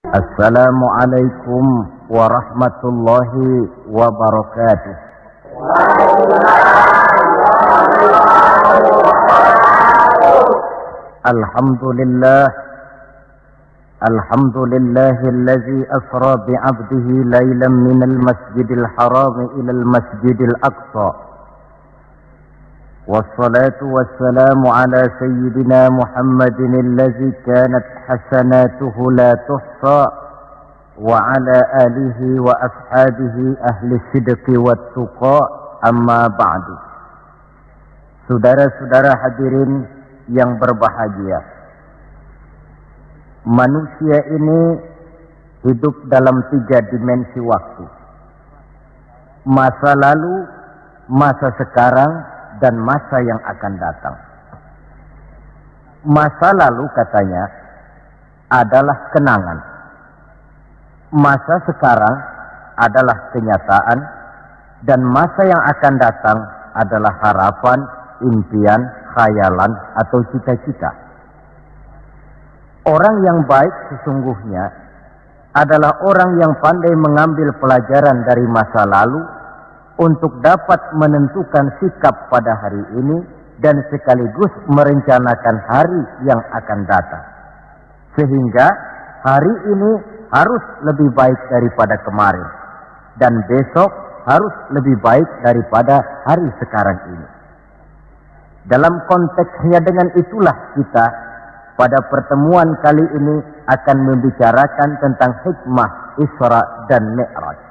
Assalamualaikum warahmatullahi wabarakatuh. Alhamdulillahilladzi asra bi'abdihi laylan minal masjidil haram ilal masjidil aqsa. والصلاة والسلام على سيدنا محمد الذي كانت حسناته لا تحصى وعلى آله وأصحابه أهل الصدق والتقى أما بعد. Saudara-saudara hadirin yang berbahagia, manusia ini hidup dalam 3 dimensi waktu: masa lalu, masa sekarang, dan masa yang akan datang. Masa lalu katanya adalah kenangan. Masa sekarang adalah kenyataan, dan masa yang akan datang adalah harapan, impian, khayalan, atau cita-cita. Orang yang baik sesungguhnya adalah orang yang pandai mengambil pelajaran dari masa lalu untuk dapat menentukan sikap pada hari ini dan sekaligus merencanakan hari yang akan datang. Sehingga hari ini harus lebih baik daripada kemarin, dan besok harus lebih baik daripada hari sekarang ini. Dalam konteksnya dengan itulah kita pada pertemuan kali ini akan membicarakan tentang hikmah Isra dan Mi'raj.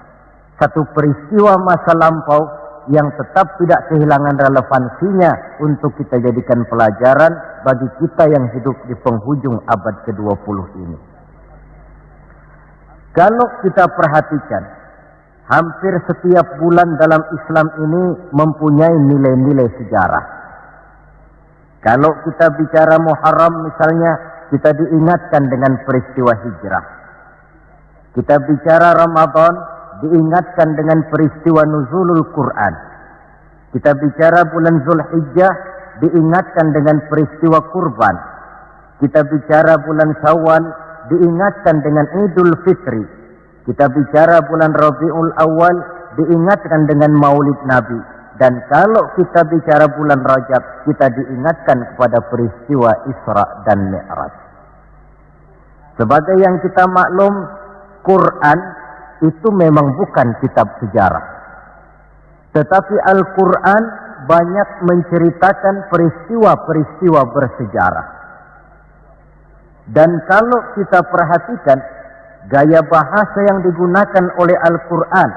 Satu peristiwa masa lampau yang tetap tidak kehilangan relevansinya untuk kita jadikan pelajaran bagi kita yang hidup di penghujung abad ke-20 ini. Kalau kita perhatikan, hampir setiap bulan dalam Islam ini mempunyai nilai-nilai sejarah. Kalau kita bicara Muharram misalnya, kita diingatkan dengan peristiwa hijrah. Kita bicara Ramadan, diingatkan dengan peristiwa nuzulul Quran. Kita bicara bulan Zulhijjah, diingatkan dengan peristiwa kurban. Kita bicara bulan Syawal, diingatkan dengan Idul Fitri. Kita bicara bulan Rabiul Awal, diingatkan dengan Maulid Nabi. Dan kalau kita bicara bulan Rajab, kita diingatkan kepada peristiwa Isra dan Mi'raj. Sebagai yang kita maklum, Quran itu memang bukan kitab sejarah. Tetapi Al-Quran banyak menceritakan peristiwa-peristiwa bersejarah. Dan kalau kita perhatikan, gaya bahasa yang digunakan oleh Al-Quran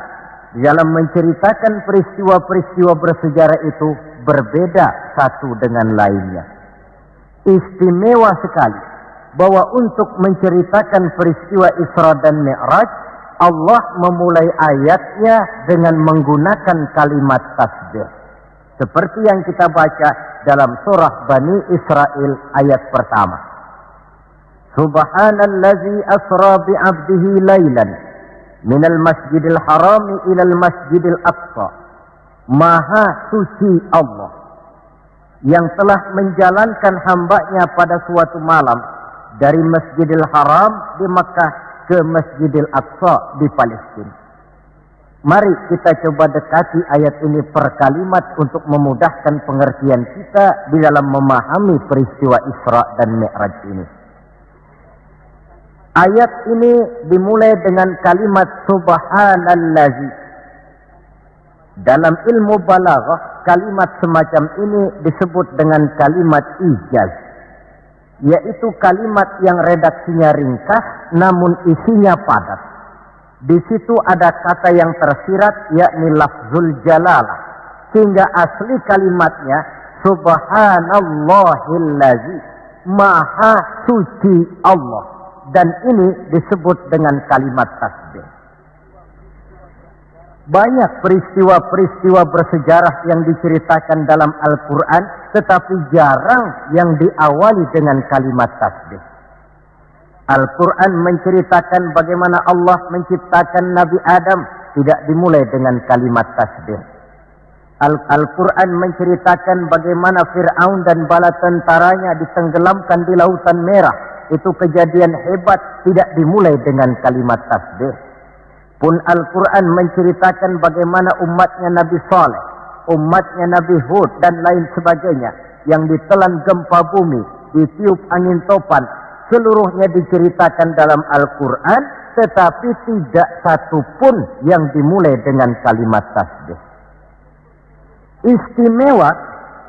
dalam menceritakan peristiwa-peristiwa bersejarah itu berbeda satu dengan lainnya. Istimewa sekali bahwa untuk menceritakan peristiwa Isra dan Mi'raj, Allah memulai ayatnya dengan menggunakan kalimat tasbih. Seperti yang kita baca dalam surah Bani Israel ayat pertama. Subhanallazi asra bi'abdihi laylan minal masjidil harami ilal masjidil aqsa. Maha suci Allah yang telah menjalankan hambanya pada suatu malam dari Masjidil Haram di Makkah ke Masjidil Aqsa di Palestina. Mari kita coba dekati ayat ini per kalimat untuk memudahkan pengertian kita di dalam memahami peristiwa Isra dan Mi'raj ini. Ayat ini dimulai dengan kalimat Subhanallazi. Dalam ilmu balaghah, kalimat semacam ini disebut dengan kalimat ijaz, yaitu kalimat yang redaksinya ringkas namun isinya padat. Di situ ada kata yang tersirat, yakni lafzul jalalah, sehingga asli kalimatnya Subhanallahillazi, maha suci Allah, dan ini disebut dengan kalimat tasbih. Banyak peristiwa-peristiwa bersejarah yang diceritakan dalam Al-Quran, tetapi jarang yang diawali dengan kalimat tasbih. Al-Quran menceritakan bagaimana Allah menciptakan Nabi Adam, tidak dimulai dengan kalimat tasbih. Al-Quran menceritakan bagaimana Fir'aun dan bala tentaranya ditenggelamkan di Lautan Merah, itu kejadian hebat tidak dimulai dengan kalimat tasbih. Pun Al-Quran menceritakan bagaimana umatnya Nabi Saleh, umatnya Nabi Hud dan lain sebagainya yang ditelan gempa bumi, ditiup angin topan, seluruhnya diceritakan dalam Al-Quran, tetapi tidak satu pun yang dimulai dengan kalimat tasbih. Istimewa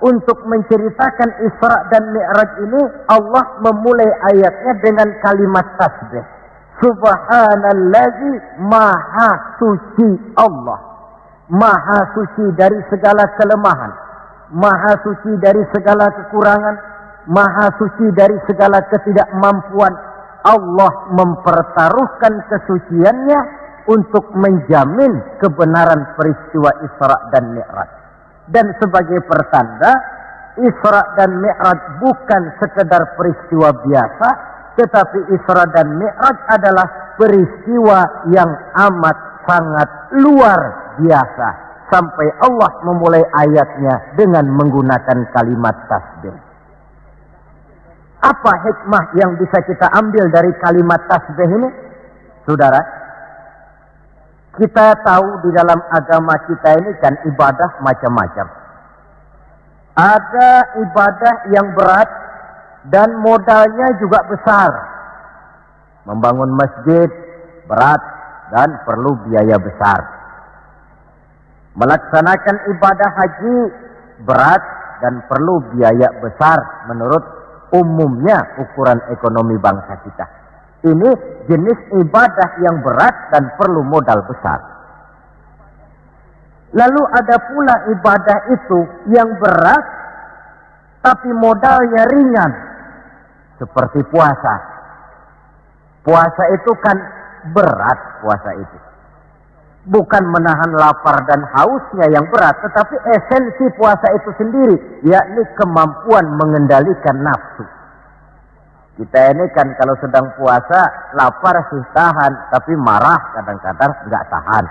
untuk menceritakan Isra dan Mi'raj ini, Allah memulai ayatnya dengan kalimat tasbih. Subhanallazi, maha suci Allah. Maha suci dari segala kelemahan, maha suci dari segala kekurangan, maha suci dari segala ketidakmampuan. Allah mempertaruhkan kesuciannya untuk menjamin kebenaran peristiwa Isra dan Mi'raj. Dan sebagai pertanda, Isra dan Mi'raj bukan sekedar peristiwa biasa, tetapi Isra dan Mi'raj adalah peristiwa yang amat sangat luar biasa. Sampai Allah memulai ayatnya dengan menggunakan kalimat tasbih. Apa hikmah yang bisa kita ambil dari kalimat tasbih ini? Saudara, kita tahu di dalam agama kita ini kan ibadah macam-macam. Ada ibadah yang berat dan modalnya juga besar. Membangun masjid berat dan perlu biaya besar. Melaksanakan ibadah haji berat dan perlu biaya besar menurut umumnya ukuran ekonomi bangsa kita. Ini jenis ibadah yang berat dan perlu modal besar. Lalu ada pula ibadah itu yang berat tapi modalnya ringan. Seperti puasa. Puasa itu kan berat, puasa itu. Bukan menahan lapar dan hausnya yang berat, tetapi esensi puasa itu sendiri, yakni kemampuan mengendalikan nafsu. Kita ini kan kalau sedang puasa, lapar sih tahan, tapi marah kadang-kadang nggak tahan.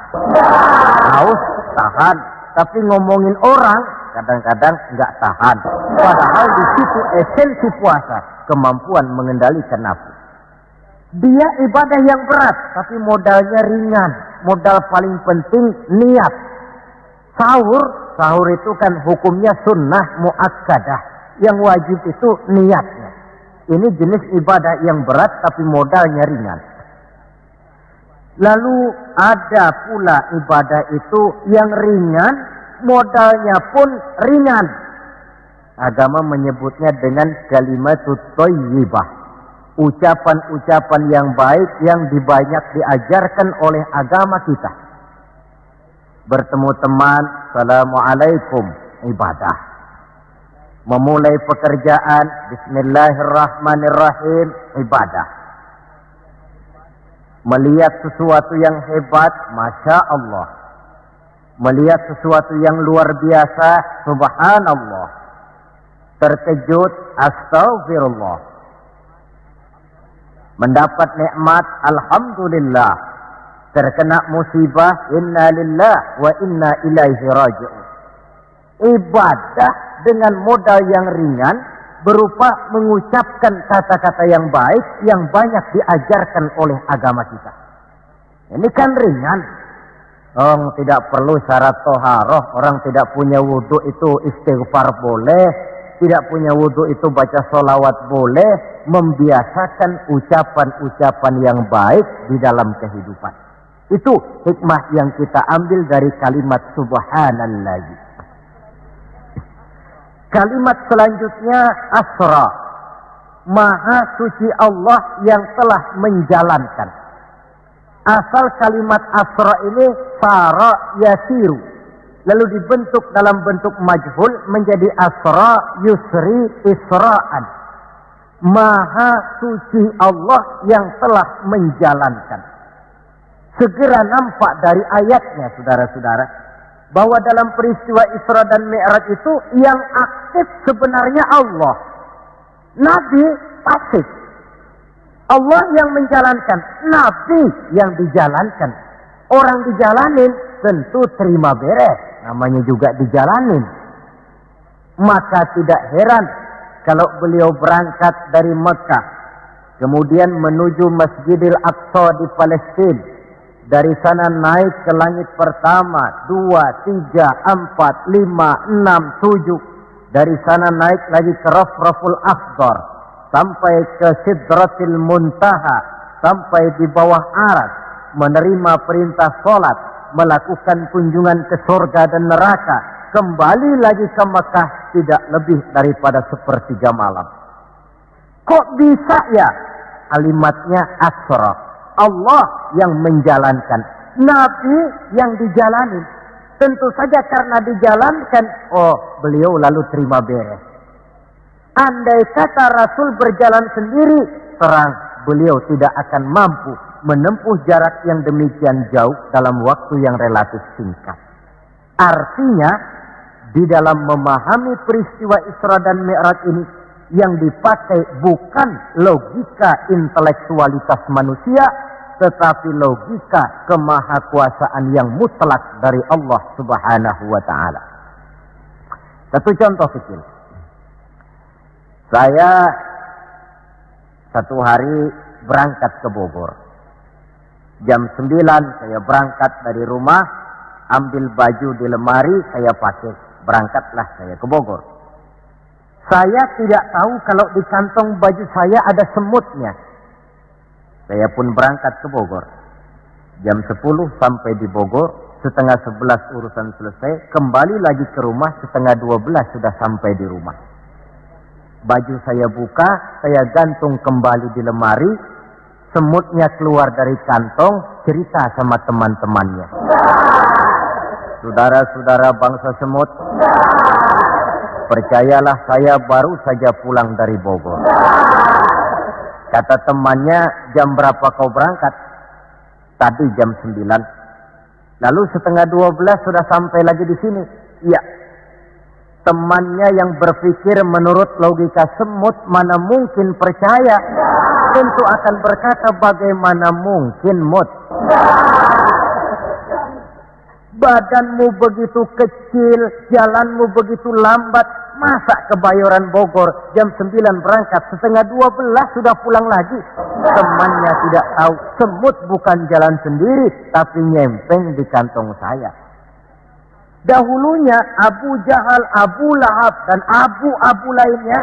Haus tahan, tapi ngomongin orang kadang-kadang nggak tahan. Padahal di situ esensi puasa, kemampuan mengendalikan nafsu. Dia ibadah yang berat, tapi modalnya ringan. Modal paling penting niat. Sahur itu kan hukumnya sunnah muakkadah. Yang wajib itu niatnya. Ini jenis ibadah yang berat tapi modalnya ringan. Lalu ada pula ibadah itu yang ringan, modalnya pun ringan. Agama menyebutnya dengan kalimatut thayyibah. Ucapan-ucapan yang baik yang dibanyak diajarkan oleh agama kita. Bertemu teman, assalamualaikum, ibadah. Memulai pekerjaan, bismillahirrahmanirrahim, ibadah. Melihat sesuatu yang hebat, masya Allah. Melihat sesuatu yang luar biasa, subhanallah. Terkejut, astaghfirullah. Mendapat nikmat, alhamdulillah. Terkena musibah, inna lillah wa inna ilaihi raji'un. Ibadah dengan modal yang ringan berupa mengucapkan kata-kata yang baik yang banyak diajarkan oleh agama kita. Ini kan ringan. Orang tidak perlu syarat toharoh, orang tidak punya wudhu itu istighfar boleh. Tidak punya wudhu itu baca sholawat boleh. Membiasakan ucapan-ucapan yang baik di dalam kehidupan. Itu hikmah yang kita ambil dari kalimat subhanallah. Kalimat selanjutnya asra. Maha suci Allah yang telah menjalankan. Asal kalimat asra ini sara yasiru. Lalu dibentuk dalam bentuk majhul menjadi asra yusri isra'an. Maha suci Allah yang telah menjalankan. Segera nampak dari ayatnya, saudara-saudara, bahwa dalam peristiwa Isra dan Mi'raj itu yang aktif sebenarnya Allah. Nabi pasif. Allah yang menjalankan, Nabi yang dijalankan. Orang dijalanin tentu terima beres, namanya juga dijalanin. Maka tidak heran kalau beliau berangkat dari Mekah kemudian menuju Masjidil Aqsa di Palestina. Dari sana naik ke langit pertama, 2, 3, 4, 5, 6, 7. Dari sana naik lagi ke Rafraful Akhdar, sampai ke Sidratil Muntaha, sampai di bawah Aras, menerima perintah sholat, melakukan kunjungan ke surga dan neraka, kembali lagi ke Mekah tidak lebih daripada 1/3 malam. Kok bisa ya? Kalimatnya Asra. Allah yang menjalankan, Nabi yang dijalani. Tentu saja karena dijalankan, beliau lalu terima beres. Andai kata Rasul berjalan sendiri, terang beliau tidak akan mampu menempuh jarak yang demikian jauh dalam waktu yang relatif singkat. Artinya, di dalam memahami peristiwa Isra dan Mi'raj ini, yang dipakai bukan logika intelektualitas manusia, tetapi logika kemahakuasaan yang mutlak dari Allah Subhanahu wa ta'ala. Satu contoh kecil. Saya satu hari berangkat ke Bogor. Jam 9 saya berangkat dari rumah, ambil baju di lemari, saya pakai. Berangkatlah saya ke Bogor. Saya tidak tahu kalau di kantong baju saya ada semutnya. Saya pun berangkat ke Bogor. Jam 10 sampai di Bogor, 10:30 urusan selesai, kembali lagi ke rumah 11:30 sudah sampai di rumah. Baju saya buka, saya gantung kembali di lemari, semutnya keluar dari kantong, cerita sama teman-temannya. Saudara-saudara bangsa semut, percayalah saya baru saja pulang dari Bogor. Kata temannya, jam berapa kau berangkat? Tadi jam 9. Lalu 11:30 sudah sampai lagi di sini. Iya. Temannya yang berpikir menurut logika semut, mana mungkin percaya. Tentu akan berkata, bagaimana mungkin mut? Badanmu begitu kecil, jalanmu begitu lambat, masa ke Bayoran Bogor jam 9 berangkat, 11:30 sudah pulang lagi? Temannya tidak tahu, semut bukan jalan sendiri, tapi nyempeng di kantong saya. Dahulunya Abu Jahal, Abu Lahab, dan abu-abu lainnya,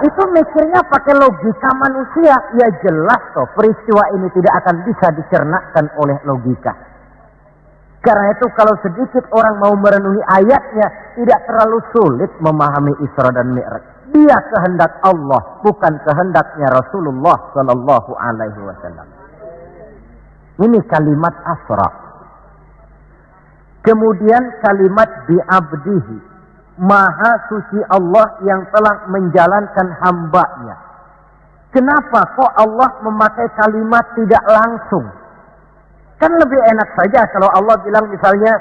itu mikirnya pakai logika manusia. Ya jelas toh, peristiwa ini tidak akan bisa dicernakkan oleh logika. Karena itu kalau sedikit orang mau merenungi ayatnya, tidak terlalu sulit memahami Isra dan Mi'raj. Dia kehendak Allah, bukan kehendaknya Rasulullah Sallallahu Alaihi Wasallam. Ini kalimat Asra. Kemudian kalimat bi'abdihi, Maha suci Allah yang telah menjalankan hambanya. Kenapa kok Allah memakai kalimat tidak langsung? Kan lebih enak saja kalau Allah bilang misalnya,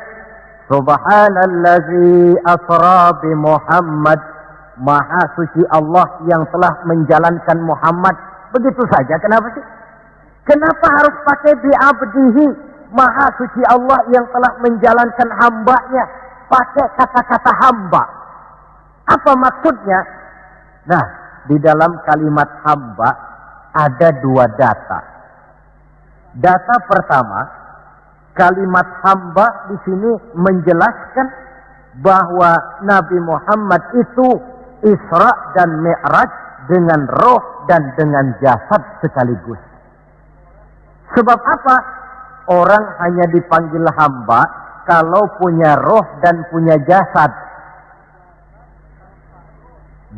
Subhanallazi asra bi Muhammad, Maha suci Allah yang telah menjalankan Muhammad. Begitu saja, kenapa sih? Kenapa harus pakai bi'abdihi, Maha suci Allah yang telah menjalankan hambanya? Pakai kata-kata hamba. Apa maksudnya? Nah, di dalam kalimat hamba ada dua data. Data pertama, kalimat hamba di sini menjelaskan bahwa Nabi Muhammad itu Isra dan Mi'raj dengan roh dan dengan jasad sekaligus. Sebab apa? Orang hanya dipanggil hamba kalau punya roh dan punya jasad.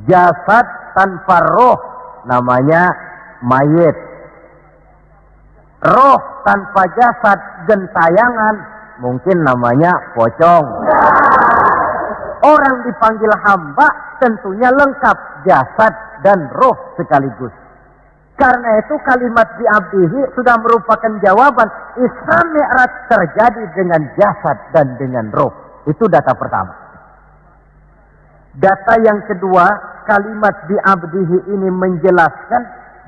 Jasad tanpa roh namanya mayit. Roh tanpa jasad gentayangan, mungkin namanya pocong. Orang dipanggil hamba tentunya lengkap jasad dan roh sekaligus. Karena itu kalimat bi'abdihi sudah merupakan jawaban Isra Mi'raj terjadi dengan jasad dan dengan roh. Itu data pertama. Data yang kedua, kalimat bi'abdihi ini menjelaskan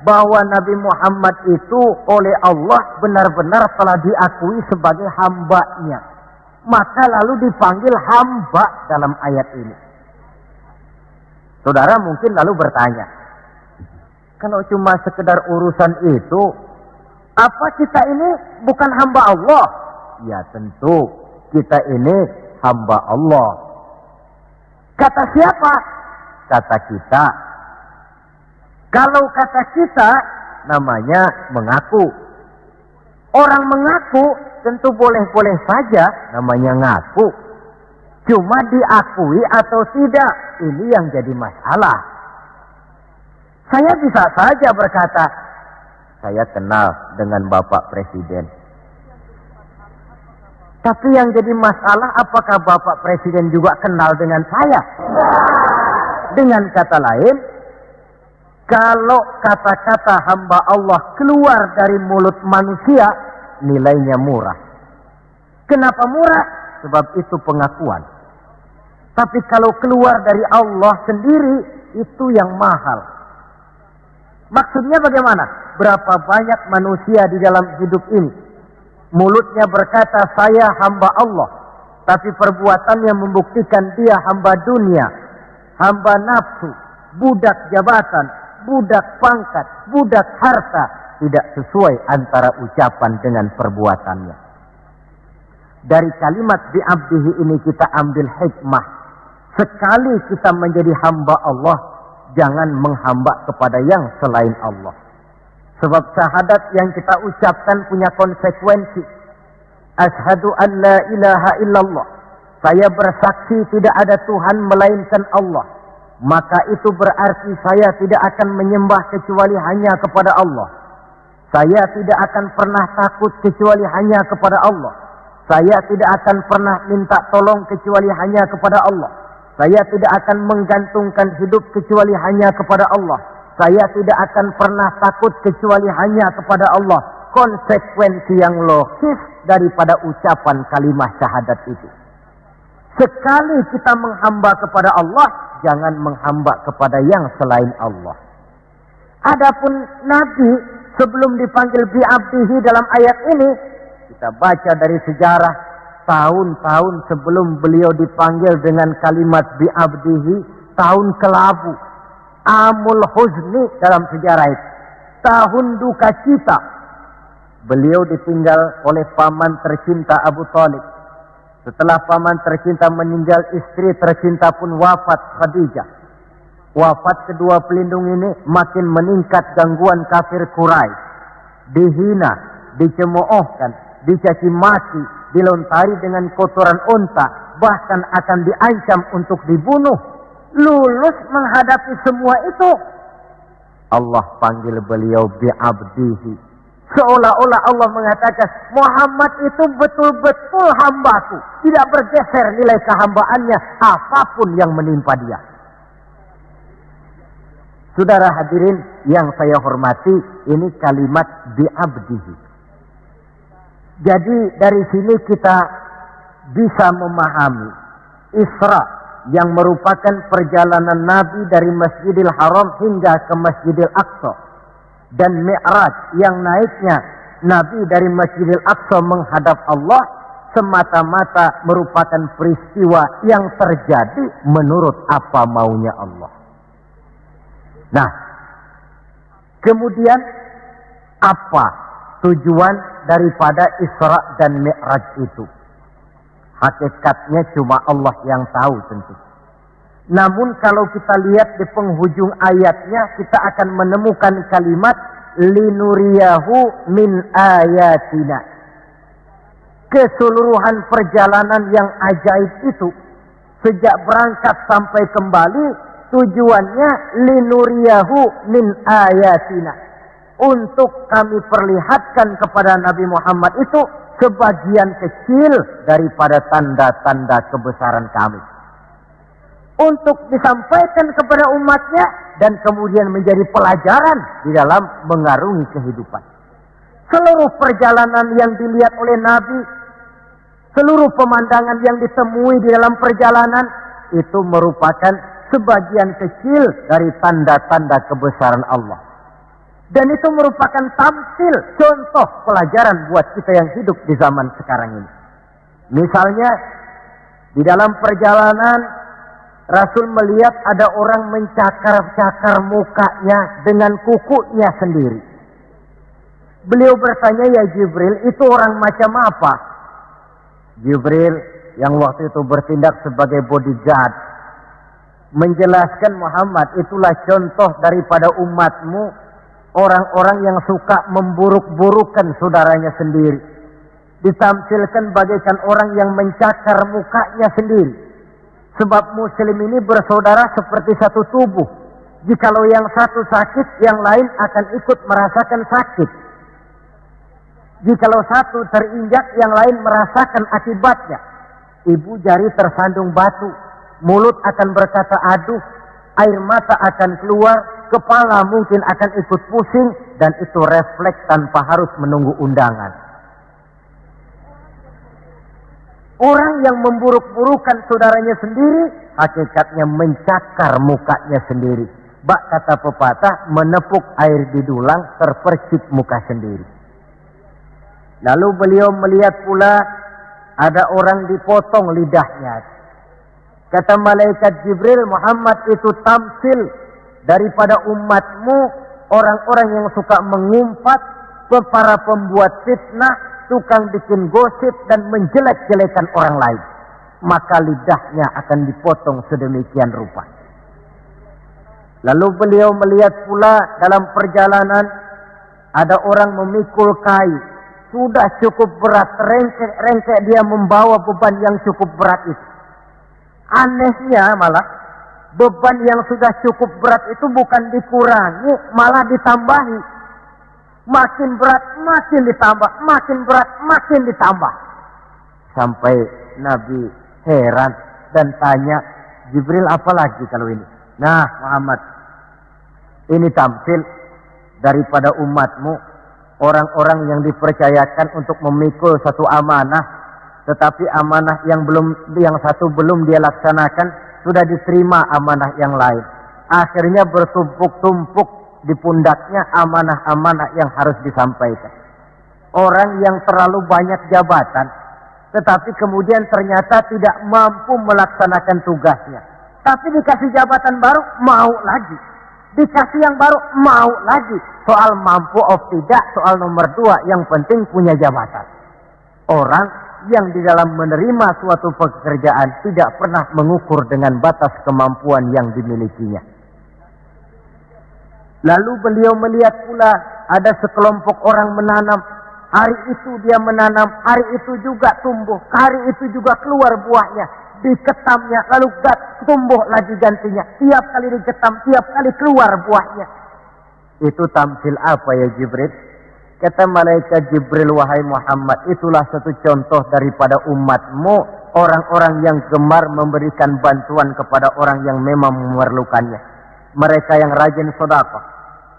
bahwa Nabi Muhammad itu oleh Allah benar-benar telah diakui sebagai hambanya. Maka lalu dipanggil hamba dalam ayat ini. Saudara mungkin lalu bertanya, Kalau cuma sekedar urusan itu, apa kita ini bukan hamba Allah? Ya tentu, kita ini hamba Allah. Kata siapa? Kata kita. Kalau kata kita, namanya mengaku. Orang mengaku tentu boleh-boleh saja, namanya ngaku. Cuma diakui atau tidak, ini yang jadi masalah. Saya bisa saja berkata, saya kenal dengan Bapak Presiden. Tapi yang jadi masalah, apakah Bapak Presiden juga kenal dengan saya? Dengan kata lain, kalau kata-kata hamba Allah keluar dari mulut manusia, nilainya murah. Kenapa murah? Sebab itu pengakuan. Tapi kalau keluar dari Allah sendiri, itu yang mahal. Maksudnya bagaimana? Berapa banyak manusia di dalam hidup ini mulutnya berkata saya hamba Allah, tapi perbuatannya membuktikan dia hamba dunia, hamba nafsu, budak jabatan, budak pangkat, budak harta. Tidak sesuai antara ucapan dengan perbuatannya. Dari kalimat bi'abdihi ini kita ambil hikmah. Sekali kita menjadi hamba Allah, jangan menghamba kepada yang selain Allah. Sebab syahadat yang kita ucapkan punya konsekuensi. Asyhadu an la ilaha illallah. Saya bersaksi tidak ada Tuhan melainkan Allah. Maka itu berarti saya tidak akan menyembah kecuali hanya kepada Allah. Saya tidak akan pernah takut kecuali hanya kepada Allah. Saya tidak akan pernah minta tolong kecuali hanya kepada Allah. Saya tidak akan menggantungkan hidup kecuali hanya kepada Allah. Saya tidak akan pernah takut kecuali hanya kepada Allah. Konsekuensi yang logis daripada ucapan kalimat syahadat itu. Sekali kita menghamba kepada Allah, jangan menghamba kepada yang selain Allah. Adapun Nabi sebelum dipanggil bi'abdihi dalam ayat ini, kita baca dari sejarah tahun-tahun sebelum beliau dipanggil dengan kalimat bi'abdihi, tahun kelabu, amul huzni dalam sejarah itu, tahun duka cita. Beliau ditinggal oleh paman tercinta Abu Thalib. Setelah paman tercinta meninggal, istri tercinta pun wafat, Khadijah. Wafat kedua pelindung ini, makin meningkat gangguan kafir Quraisy. Dihina, dicemoohkan, dicaci maki, dilontari dengan kotoran unta, bahkan akan diancam untuk dibunuh. Lulus menghadapi semua itu, Allah panggil beliau bi'abdihi. Seolah-olah Allah mengatakan, Muhammad itu betul-betul hambaku. Tidak bergeser nilai kehambaannya apapun yang menimpa dia. Saudara hadirin yang saya hormati, ini kalimat bi'abdihi. Jadi dari sini kita bisa memahami Isra yang merupakan perjalanan Nabi dari Masjidil Haram hingga ke Masjidil Aqsa. Dan Mi'raj yang naiknya Nabi dari Masjidil Aqsa menghadap Allah semata-mata merupakan peristiwa yang terjadi menurut apa maunya Allah. Nah, kemudian apa tujuan daripada Isra dan Mi'raj itu? Hakikatnya cuma Allah yang tahu tentu. Namun kalau kita lihat di penghujung ayatnya, kita akan menemukan kalimat linuriyahu min ayatina. Keseluruhan perjalanan yang ajaib itu, sejak berangkat sampai kembali, tujuannya linuriyahu min ayatina. Untuk kami perlihatkan kepada Nabi Muhammad itu sebagian kecil daripada tanda-tanda kebesaran kami. Untuk disampaikan kepada umatnya dan kemudian menjadi pelajaran di dalam mengarungi kehidupan. Seluruh perjalanan yang dilihat oleh Nabi, seluruh pemandangan yang ditemui di dalam perjalanan, itu merupakan sebagian kecil dari tanda-tanda kebesaran Allah. Dan itu merupakan tampil, contoh pelajaran buat kita yang hidup di zaman sekarang ini. Misalnya, di dalam perjalanan Rasul melihat ada orang mencakar-cakar mukanya dengan kukunya sendiri. Beliau bertanya, ya Jibril, itu orang macam apa? Jibril yang waktu itu bertindak sebagai bodyguard menjelaskan, Muhammad, itulah contoh daripada umatmu, orang-orang yang suka memburuk-burukan saudaranya sendiri. Ditampilkan bagaikan orang yang mencakar mukanya sendiri. Sebab muslim ini bersaudara seperti satu tubuh. Jikalau yang satu sakit, yang lain akan ikut merasakan sakit. Jikalau satu terinjak, yang lain merasakan akibatnya. Ibu jari tersandung batu, mulut akan berkata aduh, air mata akan keluar, kepala mungkin akan ikut pusing, dan itu refleks tanpa harus menunggu undangan. Orang yang memburuk-burukan saudaranya sendiri, hakikatnya mencakar mukanya sendiri. Bak kata pepatah, menepuk air di dulang, terpercik muka sendiri. Lalu beliau melihat pula ada orang dipotong lidahnya. Kata malaikat Jibril, Muhammad, itu tamsil daripada umatmu, orang-orang yang suka mengumpat, para pembuat fitnah, tukang bikin gosip dan menjelek-jelekan orang lain. Maka lidahnya akan dipotong sedemikian rupa. Lalu beliau melihat pula dalam perjalanan ada orang memikul kayu. Sudah cukup berat, rengkek dia membawa beban yang cukup berat itu. Anehnya malah, beban yang sudah cukup berat itu bukan dikurangi, malah ditambahi. Makin berat, makin ditambah. Makin berat, makin ditambah. Sampai Nabi heran dan tanya, Jibril, apa lagi kalau ini? Nah, Muhammad, ini tamsil daripada umatmu, orang-orang yang dipercayakan untuk memikul satu amanah, tetapi amanah yang satu belum dia laksanakan, sudah diterima amanah yang lain. Akhirnya bertumpuk-tumpuk di pundaknya amanah-amanah yang harus disampaikan. Orang yang terlalu banyak jabatan, tetapi kemudian ternyata tidak mampu melaksanakan tugasnya. Tapi dikasih jabatan baru, mau lagi. Dikasih yang baru, mau lagi. Soal mampu of tidak, soal nomor 2, yang penting punya jabatan. Orang yang di dalam menerima suatu pekerjaan tidak pernah mengukur dengan batas kemampuan yang dimilikinya. Lalu beliau melihat pula ada sekelompok orang menanam. Hari itu dia menanam, hari itu juga tumbuh, hari itu juga keluar buahnya. Diketamnya, lalu tumbuh lagi gantinya. Tiap kali diketam, tiap kali keluar buahnya. Itu tamsil apa ya Jibril? Kata malaikat Jibril, wahai Muhammad, itulah satu contoh daripada umatmu, orang-orang yang gemar memberikan bantuan kepada orang yang memang memerlukannya. Mereka yang rajin sedekah,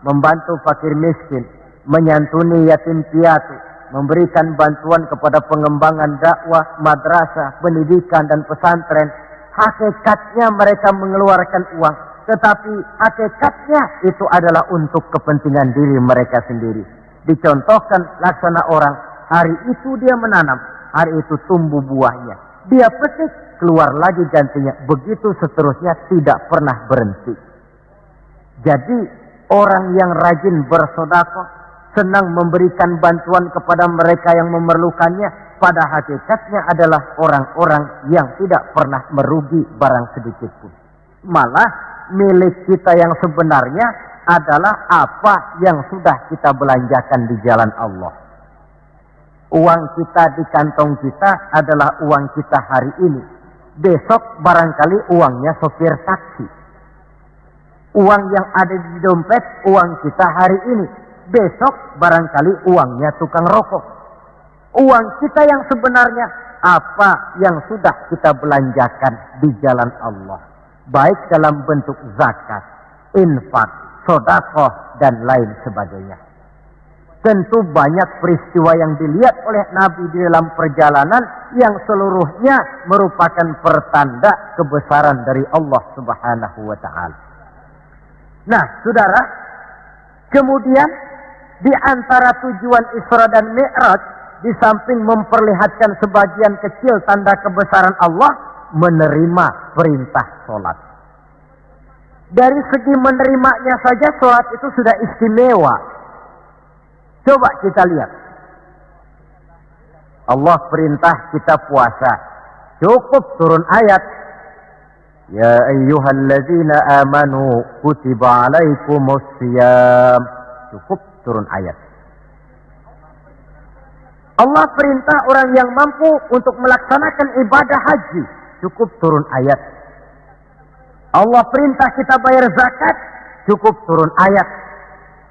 membantu fakir miskin, menyantuni yatim piatu, memberikan bantuan kepada pengembangan dakwah, madrasah, pendidikan dan pesantren. Hakikatnya mereka mengeluarkan uang, tetapi hakikatnya itu adalah untuk kepentingan diri mereka sendiri. Dicontohkan laksana orang, hari itu dia menanam, hari itu tumbuh buahnya. Dia petik, keluar lagi gantinya. Begitu seterusnya, tidak pernah berhenti. Jadi orang yang rajin bersedekah, senang memberikan bantuan kepada mereka yang memerlukannya, pada hakikatnya adalah orang-orang yang tidak pernah merugi barang sedikit pun. Malah milik kita yang sebenarnya adalah apa yang sudah kita belanjakan di jalan Allah. Uang kita di kantong kita adalah uang kita hari ini. Besok barangkali uangnya sopir taksi. Uang yang ada di dompet, uang kita hari ini. Besok barangkali uangnya tukang rokok. Uang kita yang sebenarnya, apa yang sudah kita belanjakan di jalan Allah. Baik dalam bentuk zakat, infak, sedekah, dan lain sebagainya. Tentu banyak peristiwa yang dilihat oleh Nabi di dalam perjalanan yang seluruhnya merupakan pertanda kebesaran dari Allah Subhanahu wa Ta'ala. Nah, saudara, kemudian di antara tujuan Isra dan Mi'raj, di samping memperlihatkan sebagian kecil tanda kebesaran Allah, menerima perintah sholat. Dari segi menerimanya saja sholat itu sudah istimewa. Coba kita lihat. Allah perintah kita puasa. Cukup turun ayat. Ya ayyuhalladzina amanu kutiba alaikumusiyam. Cukup turun ayat. Allah perintah orang yang mampu untuk melaksanakan ibadah haji. Cukup turun ayat. Allah perintah kita bayar zakat. Cukup turun ayat.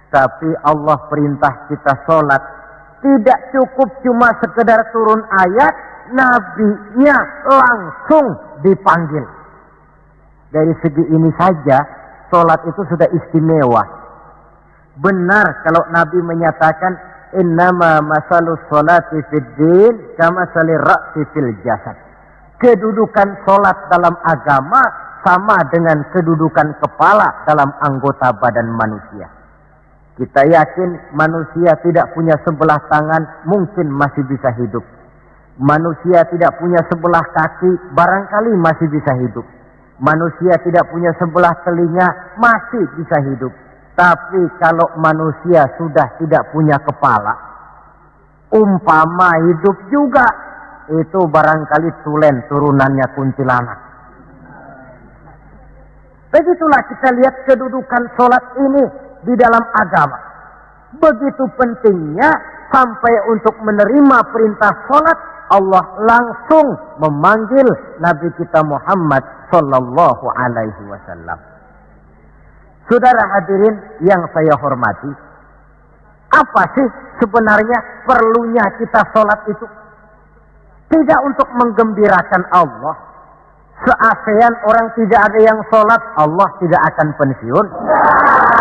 Tapi Allah perintah kita sholat. Tidak cukup cuma sekedar turun ayat. Nabinya langsung dipanggil. Dari segi ini saja, sholat itu sudah istimewa. Benar kalau Nabi menyatakan, innama masalus sholati fid din kama salir ra'si fil jasad. Kedudukan sholat dalam agama sama dengan kedudukan kepala dalam anggota badan manusia. Kita yakin manusia tidak punya sebelah tangan, mungkin masih bisa hidup. Manusia tidak punya sebelah kaki, barangkali masih bisa hidup. Manusia tidak punya sebelah telinga, masih bisa hidup. Tapi kalau manusia sudah tidak punya kepala, umpama hidup juga, itu barangkali tulen turunannya kuntilanak. Begitulah kita lihat kedudukan sholat ini di dalam agama. Begitu pentingnya sampai untuk menerima perintah sholat, Allah langsung memanggil Nabi kita Muhammad sallallahu alaihi wasallam. Saudara hadirin yang saya hormati, apa sih sebenarnya perlunya kita sholat itu? Tidak untuk menggembirakan Allah. Se-ASEAN orang tidak ada yang sholat, Allah tidak akan pensiun.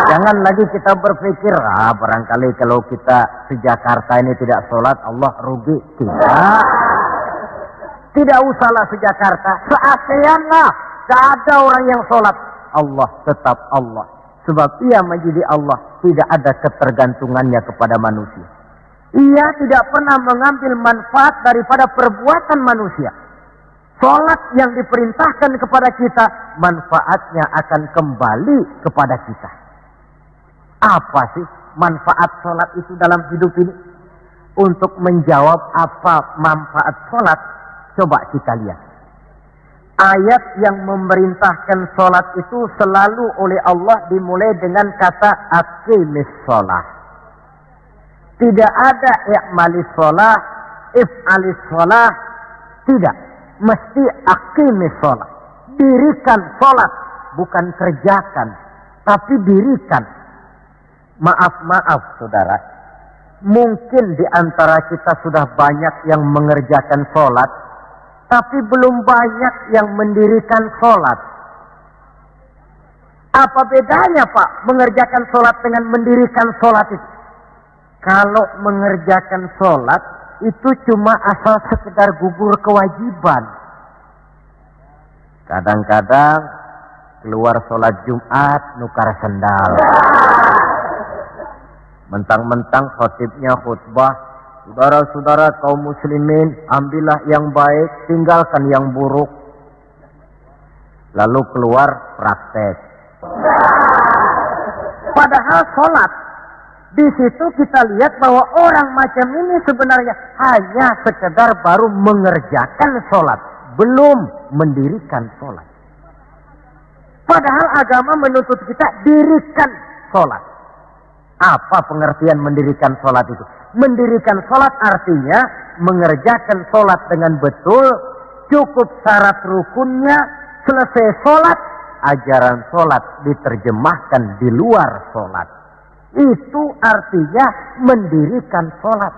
Jangan lagi kita berpikir, barangkali kalau kita se-Jakarta ini tidak sholat, Allah rugi. Tidak usahlah se-Jakarta, se-ASEAN lah. Tidak ada orang yang sholat. Allah tetap Allah. Sebab ia menjadi Allah, tidak ada ketergantungannya kepada manusia. Ia tidak pernah mengambil manfaat daripada perbuatan manusia. Sholat yang diperintahkan kepada kita, manfaatnya akan kembali kepada kita. Apa sih manfaat sholat itu dalam hidup ini? Untuk menjawab apa manfaat sholat, coba kita lihat. Ayat yang memerintahkan sholat itu selalu oleh Allah dimulai dengan kata aqimis sholat. Tidak ada i'malis sholat, if'alis sholat. Tidak. Mesti aqimis sholat. Dirikan sholat. Bukan kerjakan. Tapi dirikan. Maaf saudara. Mungkin di antara kita sudah banyak yang mengerjakan sholat. Tapi belum banyak yang mendirikan sholat. Apa bedanya Pak mengerjakan sholat dengan mendirikan sholat itu? Kalau mengerjakan sholat itu cuma asal sekedar gugur kewajiban. Kadang-kadang keluar sholat Jumat nukar sendal. Mentang-mentang khotibnya khutbah, saudara-saudara kaum muslimin, ambillah yang baik, tinggalkan yang buruk. Lalu keluar praktek. Padahal sholat, di situ kita lihat bahwa orang macam ini sebenarnya hanya sekedar baru mengerjakan sholat, belum mendirikan sholat. Padahal agama menuntut kita dirikan sholat. Apa pengertian mendirikan sholat itu? Mendirikan sholat artinya mengerjakan sholat dengan betul, cukup syarat rukunnya, selesai sholat, ajaran sholat diterjemahkan di luar sholat. Itu artinya mendirikan sholat.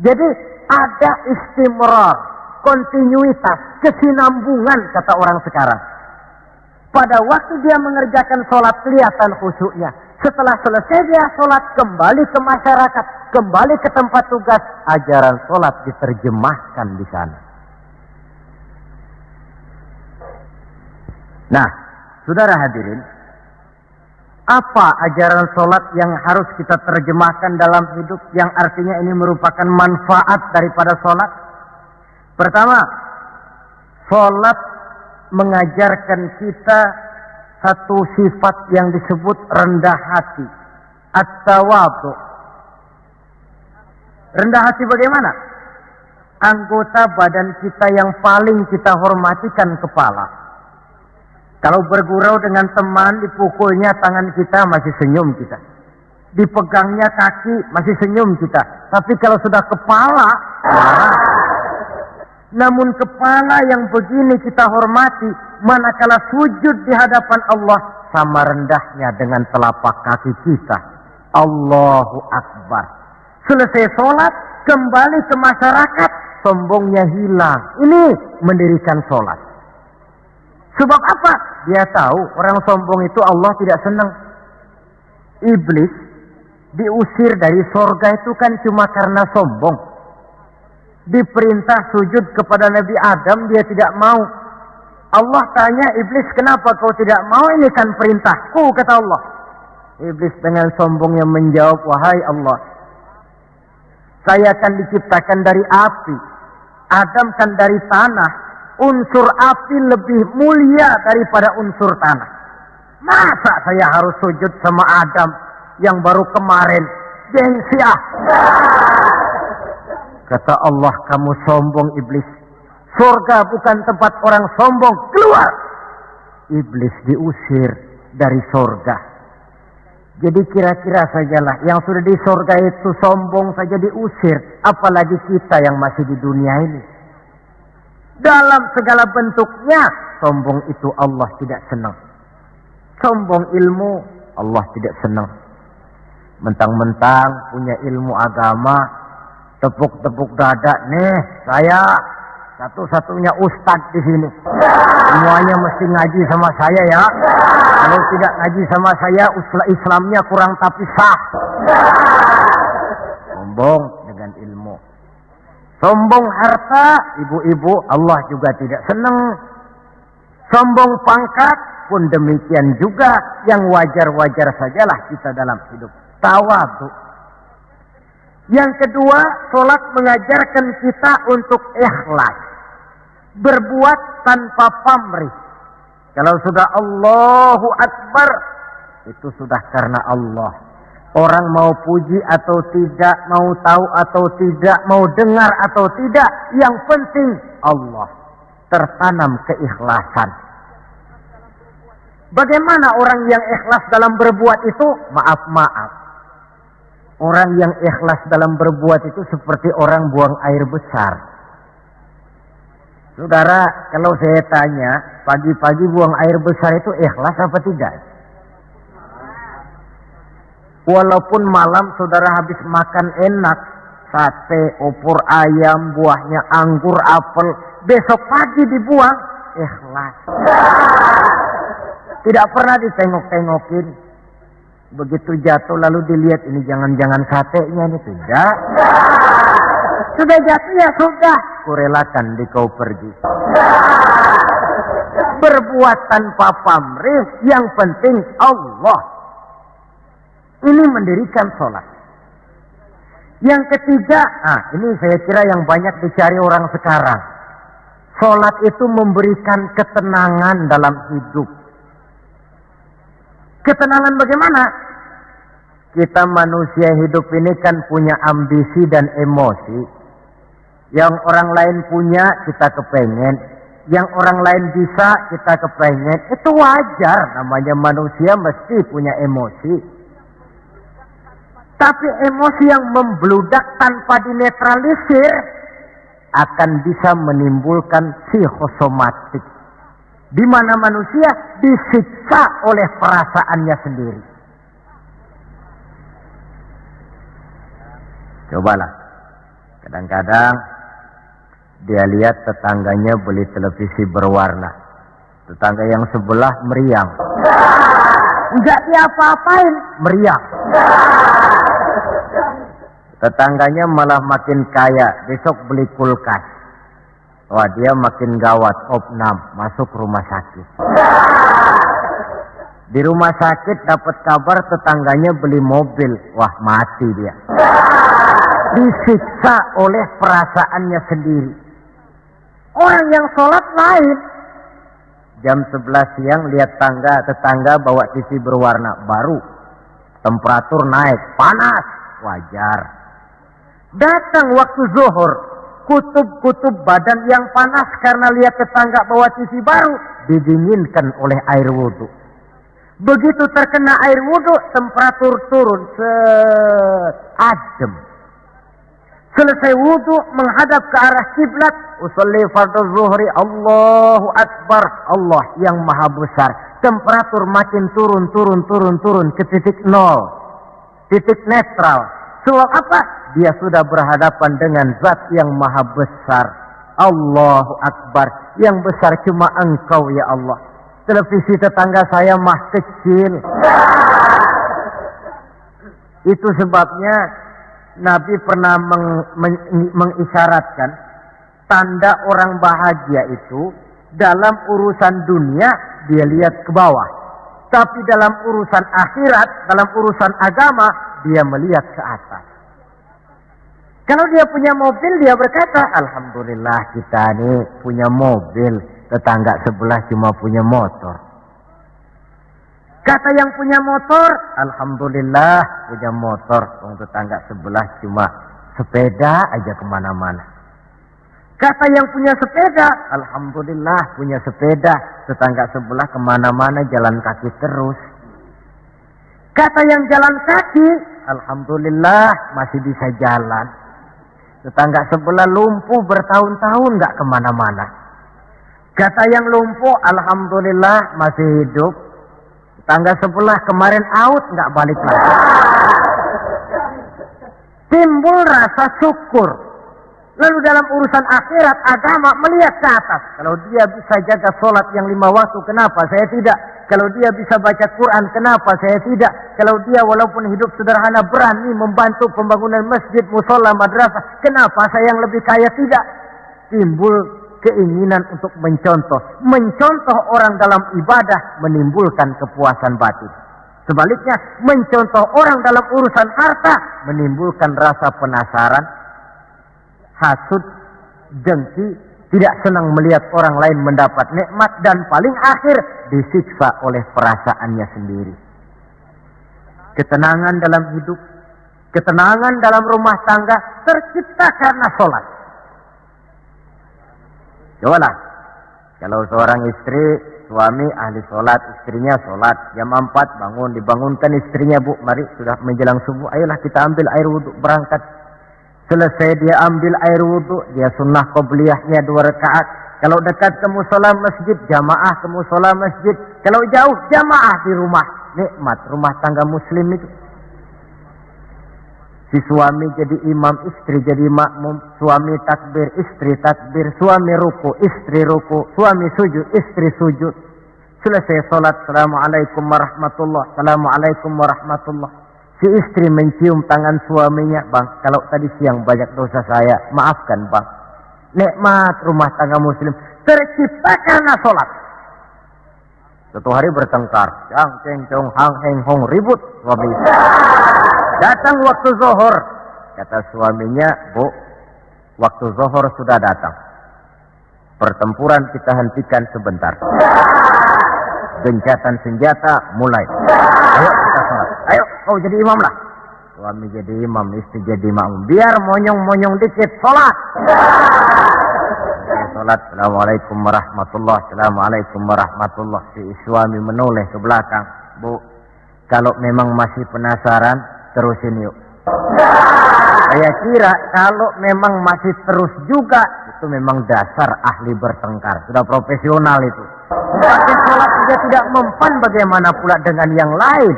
Jadi ada istimrar, kontinuitas, kesinambungan kata orang sekarang. Pada waktu dia mengerjakan sholat kelihatan khusyuknya. Setelah selesai dia sholat, kembali ke masyarakat, kembali ke tempat tugas, ajaran sholat diterjemahkan di sana. Nah, saudara hadirin, apa ajaran sholat yang harus kita terjemahkan dalam hidup, yang artinya ini merupakan manfaat daripada sholat? Pertama, Sholat mengajarkan kita satu sifat yang disebut rendah hati. At-tawadhu. Rendah hati bagaimana? Anggota badan kita yang paling kita hormatikan kepala. Kalau bergurau dengan teman, dipukulnya tangan kita, masih senyum kita. Dipegangnya kaki, masih senyum kita. Tapi kalau sudah kepala, namun kepala yang begini kita hormati, manakala sujud di hadapan Allah, sama rendahnya dengan telapak kaki kita. Allahu Akbar. Selesai sholat, kembali ke masyarakat, sombongnya hilang. Ini mendirikan sholat. Sebab apa? Dia tahu orang sombong itu Allah tidak senang. Iblis diusir dari sorga itu kan cuma karena sombong. Diperintah sujud kepada Nabi Adam, dia tidak mau. Allah tanya Iblis, kenapa kau tidak mau? Ini kan perintahku, kata Allah. Iblis dengan sombongnya menjawab, wahai Allah, saya akan diciptakan dari api, Adam kan dari tanah. Unsur api lebih mulia daripada unsur tanah. Masa saya harus sujud sama Adam yang baru kemarin? Gengsi ah. Kata Allah, kamu sombong iblis. Surga bukan tempat orang sombong. Keluar. Iblis diusir dari surga. Jadi kira-kira sajalah yang sudah di surga itu sombong saja diusir. Apalagi kita yang masih di dunia ini. Dalam segala bentuknya, sombong itu Allah tidak senang. Sombong ilmu, Allah tidak senang. Mentang-mentang punya ilmu agama, tepuk-tepuk dada, nih saya satu-satunya ustadz di sini. Semuanya mesti ngaji sama saya ya. Kalau tidak ngaji sama saya, Islamnya kurang tapi sah. Sombong dengan ilmu. Sombong harta, ibu-ibu, Allah juga tidak senang. Sombong pangkat pun demikian juga, yang wajar-wajar sajalah kita dalam hidup. Tawadhu. Yang kedua, sholat mengajarkan kita untuk ikhlas. Berbuat tanpa pamrih. Kalau sudah Allahu Akbar, itu sudah karena Allah. Orang mau puji atau tidak, mau tahu atau tidak, mau dengar atau tidak, yang penting Allah. Tertanam keikhlasan. Bagaimana orang yang ikhlas dalam berbuat itu? Maaf. Orang yang ikhlas dalam berbuat itu seperti orang buang air besar. Saudara, kalau saya tanya, pagi-pagi buang air besar itu ikhlas apa tidak? Walaupun malam saudara habis makan enak, sate, opor ayam, buahnya anggur, apel, besok pagi dibuang, ikhlas. Tidak pernah ditengok-tengokin. Begitu jatuh lalu dilihat, ini jangan-jangan satenya ini, tidak. Sudah jatuh ya sudah, kurelakan di kau pergi. Berbuat tanpa pamrih, yang penting Allah. Ini mendirikan sholat. Yang ketiga, ini saya kira yang banyak dicari orang sekarang. Sholat itu memberikan ketenangan dalam hidup. Ketenangan bagaimana? Kita manusia hidup ini kan punya ambisi dan emosi. Yang orang lain punya, kita kepengen. Yang orang lain bisa, kita kepengen. Itu wajar, namanya manusia mesti punya emosi. Tapi emosi yang membludak tanpa dinetralisir akan bisa menimbulkan psikosomatik. Di mana manusia disiksa oleh perasaannya sendiri. Cobalah. Kadang-kadang dia lihat tetangganya beli televisi berwarna. Tetangga yang sebelah meriang. Enggak diapa-apain, meriang. Tetangganya malah makin kaya, besok beli kulkas. Wah, dia makin gawat, opnam, masuk rumah sakit. Di rumah sakit dapat kabar tetangganya beli mobil, wah mati dia. Disiksa oleh perasaannya sendiri. Orang yang sholat lain. Jam 11 siang lihat tetangga bawa TV berwarna baru. Temperatur naik, panas, wajar. Datang waktu zuhur, kutub-kutub badan yang panas karena lihat tetangga bawa TV baru, didinginkan oleh air wudhu. Begitu terkena air wudhu, temperatur turun, adem. Selesai wudhu, menghadap ke arah kiblat, usolli fardhu zuhri, Allahu Akbar, Allah yang maha besar. Temperatur makin turun ke titik nol, titik netral. Sebab apa? Dia sudah berhadapan dengan zat yang maha besar. Allahu Akbar, yang besar cuma Engkau ya Allah. Televisi tetangga saya mah kecil. Itu sebabnya Nabi pernah mengisyaratkan tanda orang bahagia itu dalam urusan dunia dia lihat ke bawah, tapi dalam urusan akhirat, dalam urusan agama dia melihat ke atas. Kalau dia punya mobil, dia berkata, Alhamdulillah kita ini punya mobil, tetangga sebelah cuma punya motor. Kata yang punya motor, Alhamdulillah punya motor, tetangga sebelah cuma sepeda aja kemana-mana. Kata yang punya sepeda, Alhamdulillah punya sepeda, tetangga sebelah kemana-mana jalan kaki terus. Kata yang jalan kaki, Alhamdulillah masih bisa jalan. Tetangga sebelah lumpuh bertahun-tahun gak kemana-mana. Kata yang lumpuh, Alhamdulillah masih hidup. Tetangga sebelah kemarin out gak balik lagi. Timbul rasa syukur. Lalu dalam urusan akhirat, agama melihat ke atas. Kalau dia bisa jaga sholat yang 5 waktu, kenapa saya tidak? Kalau dia bisa baca Quran, kenapa saya tidak? Kalau dia walaupun hidup sederhana berani membantu pembangunan masjid, musola, madrasah, kenapa saya yang lebih kaya tidak? Timbul keinginan untuk mencontoh. Mencontoh orang dalam ibadah menimbulkan kepuasan batin. Sebaliknya, mencontoh orang dalam urusan harta menimbulkan rasa penasaran, hasud, dengki, tidak senang melihat orang lain mendapat nikmat, dan paling akhir disiksa oleh perasaannya sendiri. Ketenangan dalam hidup, ketenangan dalam rumah tangga tercipta karena sholat. Cobalah, kalau seorang istri, suami ahli sholat, istrinya sholat, jam 4 bangun, dibangunkan istrinya, Bu, mari sudah menjelang subuh, ayolah kita ambil air wudhu, berangkat. Selesai dia ambil air wudhu, dia sunnah qobliyahnya 2 rakaat. Kalau dekat ke musola masjid, jamaah ke musola masjid. Kalau jauh, jamaah di rumah. Nikmat rumah tangga muslim itu. Si suami jadi imam, istri jadi makmum. Suami takbir, istri takbir. Suami ruku, istri ruku. Suami sujud, istri sujud. Selesai sholat, Assalamualaikum warahmatullah. Assalamualaikum warahmatullah. Si istri mencium tangan suaminya, Bang, kalau tadi siang banyak dosa saya, maafkan Bang. Nikmat rumah tangga muslim tercipta karena sholat. Suatu hari bertengkar, cang ceng cong hang heng hong, ribut suami istri. Datang waktu zuhur, kata suaminya, Bu, waktu zuhur sudah datang. Pertempuran kita hentikan sebentar. Gencatan senjata mulai. Ayo kita sholat. Ayo kau jadi imam lah. Suami jadi imam, istri jadi makmum. Biar monyong-monyong dikit, sholat. Sholat. Assalamualaikum warahmatullah. Assalamualaikum warahmatullah. Si suami menoleh ke belakang. Bu, kalau memang masih penasaran, terusin yuk. Saya kira kalau memang masih terus juga, itu memang dasar ahli bertengkar. Sudah profesional itu. Pakai sholat juga tidak mempan, bagaimana pula dengan yang lain.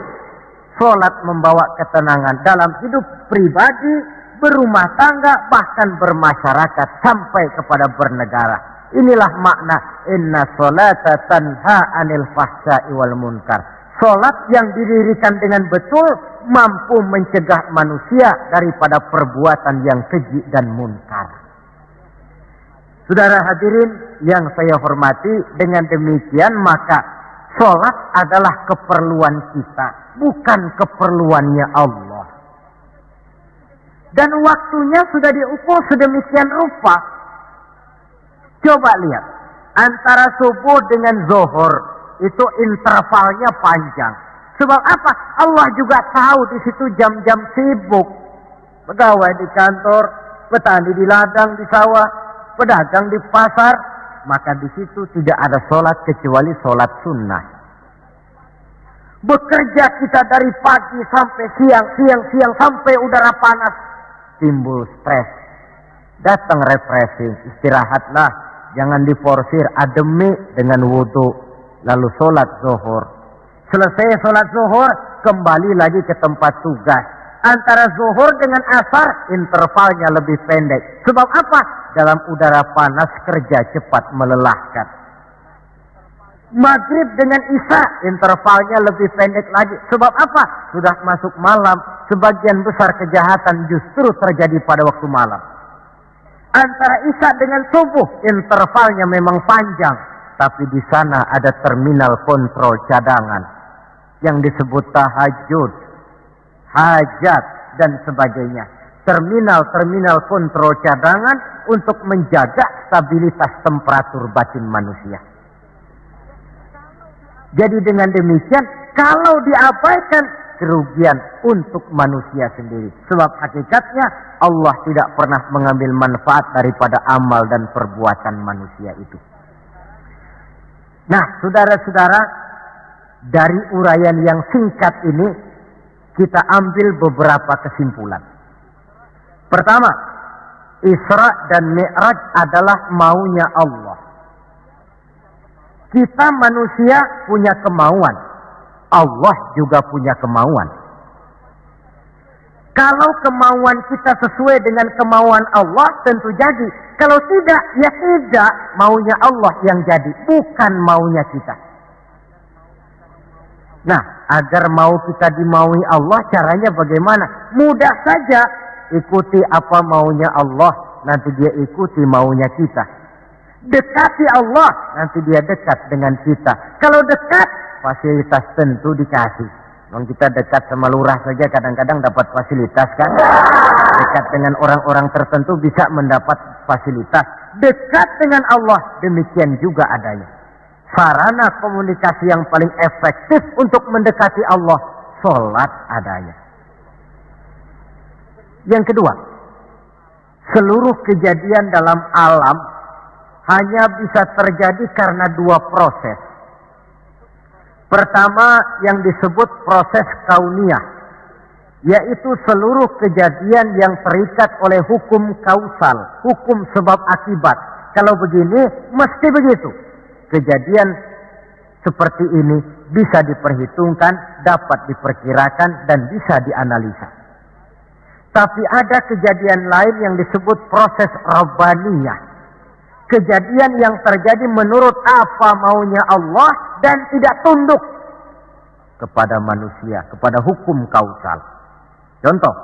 Sholat membawa ketenangan dalam hidup pribadi, berumah tangga, bahkan bermasyarakat sampai kepada bernegara. Inilah makna inna sholata tanha anil fahsya'i wal munkar. Sholat yang didirikan dengan betul mampu mencegah manusia daripada perbuatan yang keji dan munkar. Saudara hadirin yang saya hormati, dengan demikian maka sholat adalah keperluan kita, bukan keperluannya Allah. Dan waktunya sudah diukur sedemikian rupa. Coba lihat, antara subuh dengan zuhur itu intervalnya panjang. Sebab apa? Allah juga tahu di situ jam-jam sibuk. Pegawai di kantor, petani di ladang, di sawah, pedagang di pasar, maka di situ tidak ada sholat kecuali sholat sunnah. Bekerja kita dari pagi sampai siang sampai udara panas, timbul stres. Datang refreshing, istirahatlah, jangan diporsir, ademi dengan wudhu, lalu sholat zuhur. Selesai sholat zuhur, kembali lagi ke tempat tugas. Antara zuhur dengan asar, intervalnya lebih pendek. Sebab apa? Dalam udara panas, kerja cepat melelahkan. Maghrib dengan isya, intervalnya lebih pendek lagi. Sebab apa? Sudah masuk malam, sebagian besar kejahatan justru terjadi pada waktu malam. Antara isya dengan subuh, intervalnya memang panjang. Tapi di sana ada terminal kontrol cadangan yang disebut tahajud, hajat, dan sebagainya. Terminal-terminal kontrol cadangan untuk menjaga stabilitas temperatur batin manusia. Jadi dengan demikian, kalau diabaikan, kerugian untuk manusia sendiri. Sebab hakikatnya Allah tidak pernah mengambil manfaat daripada amal dan perbuatan manusia itu. Nah, saudara-saudara, dari uraian yang singkat ini, kita ambil beberapa kesimpulan. Pertama, Isra dan Mi'raj adalah maunya Allah. Kita manusia punya kemauan, Allah juga punya kemauan. Kalau kemauan kita sesuai dengan kemauan Allah, tentu jadi. Kalau tidak, ya tidak, maunya Allah yang jadi, bukan maunya kita. Nah, agar mau kita dimaui Allah, caranya bagaimana? Mudah saja, ikuti apa maunya Allah, nanti dia ikuti maunya kita. Dekati Allah, nanti dia dekat dengan kita. Kalau dekat, fasilitas tentu dikasih. Kalau kita dekat sama lurah saja kadang-kadang dapat fasilitas kan. Dekat dengan orang-orang tertentu bisa mendapat fasilitas. Dekat dengan Allah, demikian juga adanya. Sarana komunikasi yang paling efektif untuk mendekati Allah, sholat adanya. Yang kedua, seluruh kejadian dalam alam hanya bisa terjadi karena dua proses. Pertama yang disebut proses kauniyah, yaitu seluruh kejadian yang terikat oleh hukum kausal, hukum sebab akibat. Kalau begini, mesti begitu. Kejadian seperti ini bisa diperhitungkan, dapat diperkirakan, dan bisa dianalisa. Tapi ada kejadian lain yang disebut proses rabbaniyah. Kejadian yang terjadi menurut apa maunya Allah dan tidak tunduk kepada manusia, kepada hukum kausal. Contoh,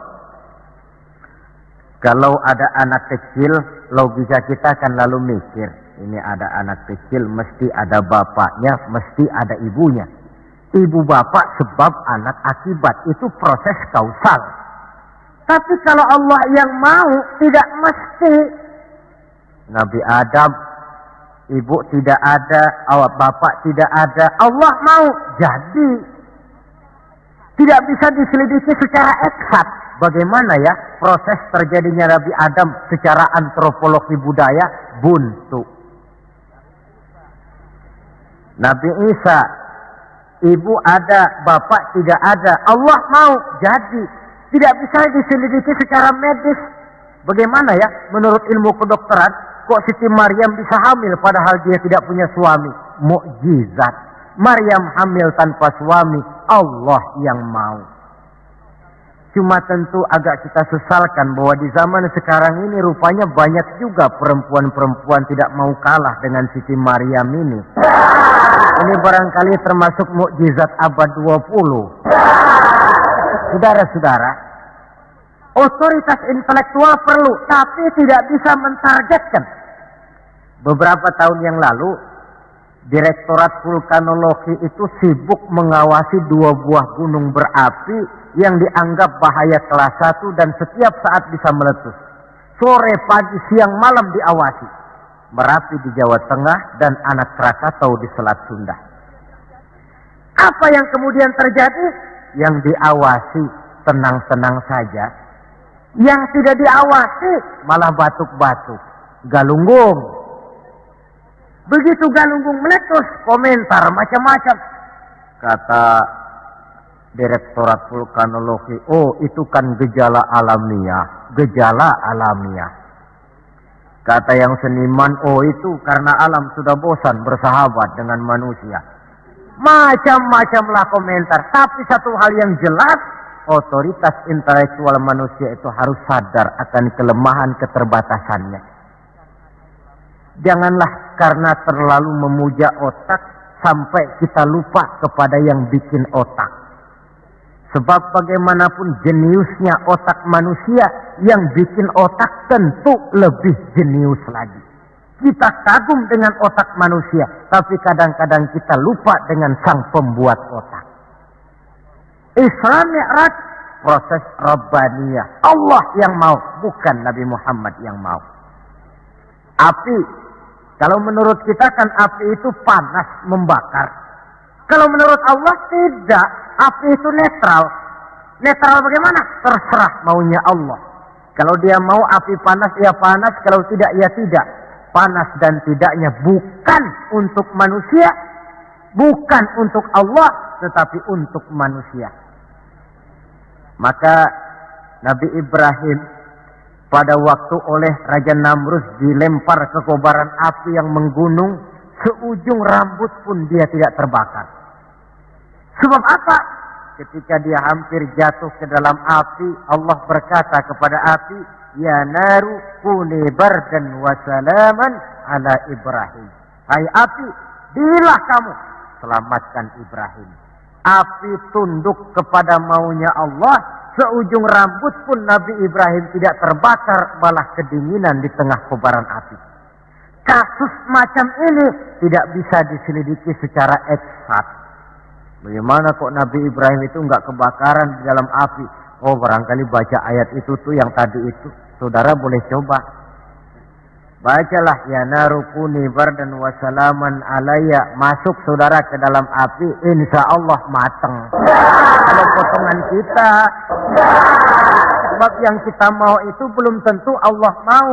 kalau ada anak kecil, logika kita kan lalu mikir, ini ada anak kecil, mesti ada bapaknya, mesti ada ibunya. Ibu bapak sebab anak akibat, itu proses kausal. Tapi kalau Allah yang mau, tidak mesti. Nabi Adam, ibu tidak ada, awak bapak tidak ada, Allah mau, jadi. Tidak bisa diselidiki secara eksat. Bagaimana ya proses terjadinya Nabi Adam secara antropologi budaya? Buntu. Nabi Isa, ibu ada, bapak tidak ada, Allah mau, jadi. Tidak bisa diselidiki secara medis. Bagaimana ya menurut ilmu kedokteran? Kok Siti Maryam bisa hamil padahal dia tidak punya suami? Mukjizat. Maryam hamil tanpa suami, Allah yang mau. Cuma tentu agak kita sesalkan bahwa di zaman sekarang ini rupanya banyak juga perempuan-perempuan tidak mau kalah dengan Siti Maryam ini. Ini barangkali termasuk mukjizat abad 20. Saudara-saudara, otoritas intelektual perlu, tapi tidak bisa mentargetkan. Beberapa tahun yang lalu, Direktorat Vulkanologi itu sibuk mengawasi 2 buah gunung berapi yang dianggap bahaya kelas 1 dan setiap saat bisa meletus. Sore, pagi, siang, malam diawasi. Merapi di Jawa Tengah, dan Anak Krakatau di Selat Sunda. Apa yang kemudian terjadi? Yang diawasi tenang-tenang saja. Yang tidak diawasi malah batuk-batuk, galunggung. Begitu galunggung meletus, komentar macam-macam. Kata Direktorat Vulkanologi, oh itu kan gejala alamiah. Gejala alamiah. Kata yang seniman, oh itu karena alam sudah bosan bersahabat dengan manusia. Macam-macamlah komentar. Tapi satu hal yang jelas, otoritas intelektual manusia itu harus sadar akan kelemahan keterbatasannya. Janganlah karena terlalu memuja otak sampai kita lupa kepada yang bikin otak. Sebab bagaimanapun jeniusnya otak manusia, yang bikin otak tentu lebih jenius lagi. Kita kagum dengan otak manusia, tapi kadang-kadang kita lupa dengan sang pembuat otak. Isra Mi'raj, proses Rabbaniyah. Allah yang mau, bukan Nabi Muhammad yang mau. Api, kalau menurut kita kan api itu panas, membakar. Kalau menurut Allah tidak, api itu netral. Netral bagaimana? Terserah maunya Allah. Kalau dia mau api panas, ya panas. Kalau tidak, ya tidak. Panas dan tidaknya bukan untuk manusia, bukan untuk Allah, tetapi untuk manusia. Maka Nabi Ibrahim pada waktu oleh Raja Namrus dilempar ke kobaran api yang menggunung, seujung rambut pun dia tidak terbakar. Sebab apa? Ketika dia hampir jatuh ke dalam api, Allah berkata kepada api, ya naru kuni bardan wa salaman ala Ibrahim. Hai api, dilah kamu selamatkan Ibrahim. Api tunduk kepada maunya Allah, seujung rambut pun Nabi Ibrahim tidak terbakar, malah kedinginan di tengah kobaran api. Kasus macam ini tidak bisa diselidiki secara eksakt. Bagaimana kok Nabi Ibrahim itu enggak kebakaran di dalam api? Oh, barangkali baca ayat itu tuh yang tadi itu. Saudara boleh coba. Bacalah, ya narukuni bardan wa salaman alayya. Masuk saudara ke dalam api, insya Allah mateng. Kalau potongan kita, sebab yang kita mau itu belum tentu Allah mau.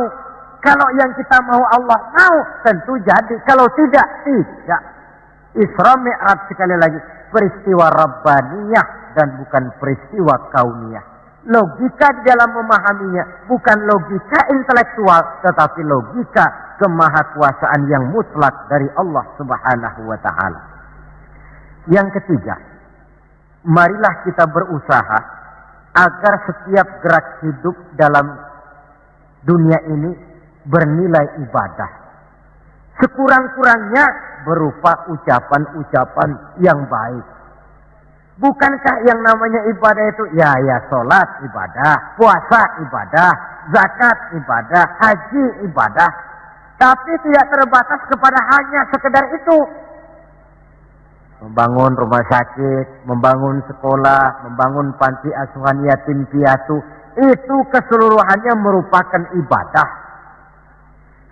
Kalau yang kita mau Allah mau, tentu jadi. Kalau tidak, tidak. Isra Mi'raj sekali lagi. Peristiwa Rabbaniyah dan bukan peristiwa kauniyah. Logika di dalam memahaminya bukan logika intelektual, tetapi logika kemahakuasaan yang mutlak dari Allah Subhanahu wa ta'ala. Yang ketiga, marilah kita berusaha agar setiap gerak hidup dalam dunia ini bernilai ibadah. Sekurang-kurangnya berupa ucapan-ucapan yang baik. Bukankah yang namanya ibadah itu ya sholat ibadah, puasa ibadah, zakat ibadah, haji ibadah. Tapi tidak terbatas kepada hanya sekedar itu. Membangun rumah sakit, membangun sekolah, membangun panti asuhan yatim piatu, itu keseluruhannya merupakan ibadah.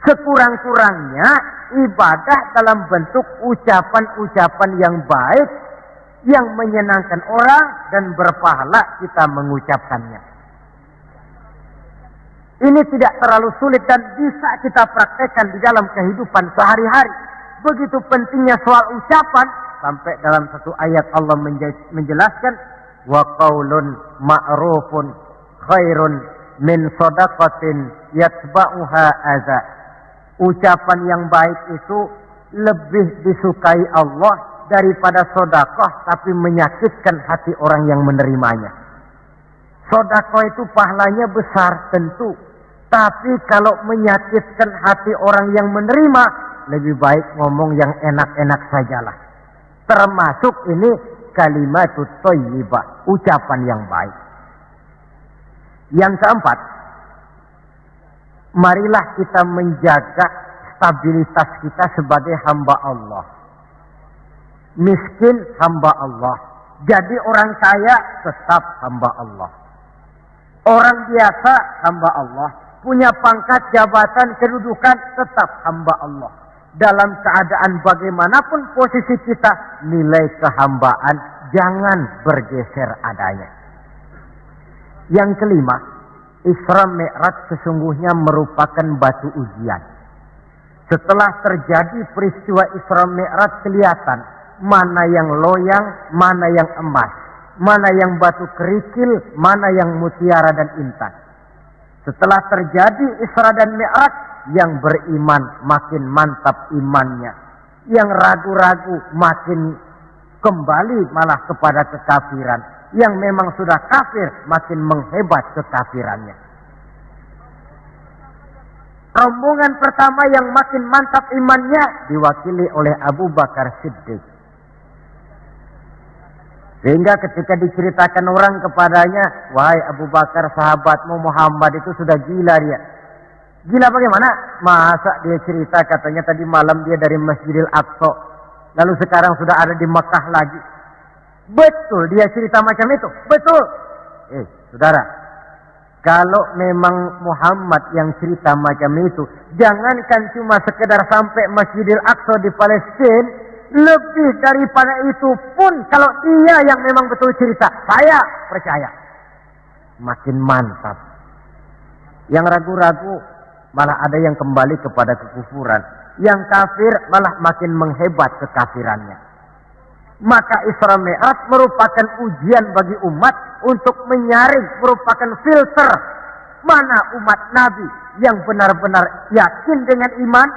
Sekurang-kurangnya ibadah dalam bentuk ucapan-ucapan yang baik, yang menyenangkan orang dan berpahala kita mengucapkannya. Ini tidak terlalu sulit dan bisa kita praktekkan di dalam kehidupan sehari-hari. Begitu pentingnya soal ucapan, sampai dalam satu ayat Allah menjelaskan, wa qaulun ma'rufun khairun min shadaqatin yatba'uha adza. Ucapan yang baik itu lebih disukai Allah daripada sedekah tapi menyakitkan hati orang yang menerimanya. Sedekah itu pahalanya besar tentu, tapi kalau menyakitkan hati orang yang menerima, lebih baik ngomong yang enak-enak sajalah. Termasuk ini kalimatut thayyibah, ucapan yang baik. Yang keempat, marilah kita menjaga stabilitas kita sebagai hamba Allah. Miskin hamba Allah. Jadi orang kaya tetap hamba Allah. Orang biasa hamba Allah. punya pangkat, jabatan, kedudukan, tetap hamba Allah. Dalam keadaan bagaimanapun posisi kita, nilai kehambaan jangan bergeser adanya. Yang kelima, Isra Mi'raj sesungguhnya merupakan batu ujian. Setelah terjadi peristiwa Isra Mi'raj, kelihatan mana yang loyang, mana yang emas, mana yang batu kerikil, mana yang mutiara dan intan. Setelah terjadi Isra dan Mi'raj, yang beriman makin mantap imannya, yang ragu-ragu makin kembali malah kepada kekafiran, yang memang sudah kafir makin menghebat kekafirannya. Rombongan pertama yang makin mantap imannya diwakili oleh Abu Bakar Siddiq. Sehingga ketika diceritakan orang kepadanya, wahai Abu Bakar, sahabatmu Muhammad itu sudah gila dia. Gila bagaimana? Masa dia cerita katanya tadi malam dia dari Masjidil Aqsa, lalu sekarang sudah ada di Mekah lagi. Betul dia cerita macam itu? Betul. Saudara, kalau memang Muhammad yang cerita macam itu, jangankan cuma sekedar sampai Masjidil Aqsa di Palestina, lebih daripada itu pun kalau dia yang memang betul cerita, saya percaya. Makin mantap. Yang ragu-ragu malah ada yang kembali kepada kekufuran. Yang kafir malah makin menghebat kekafirannya. Maka Isra Mi'raj merupakan ujian bagi umat untuk menyaring, merupakan filter mana umat Nabi yang benar-benar yakin dengan iman,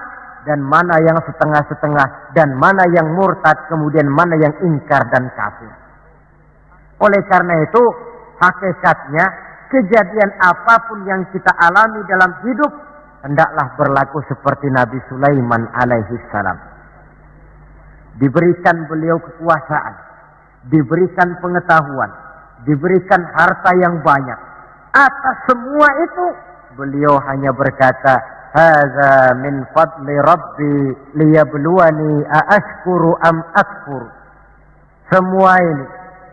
dan mana yang setengah-setengah, dan mana yang murtad, kemudian mana yang ingkar dan kafir. Oleh karena itu, hakikatnya kejadian apapun yang kita alami dalam hidup, hendaklah berlaku seperti Nabi Sulaiman alaihi salam. Diberikan beliau kekuasaan, diberikan pengetahuan, diberikan harta yang banyak. Atas semua itu, beliau hanya berkata, "Hadza min fadli Rabbi liyabluwani aashkuru am akfur." Semua ini,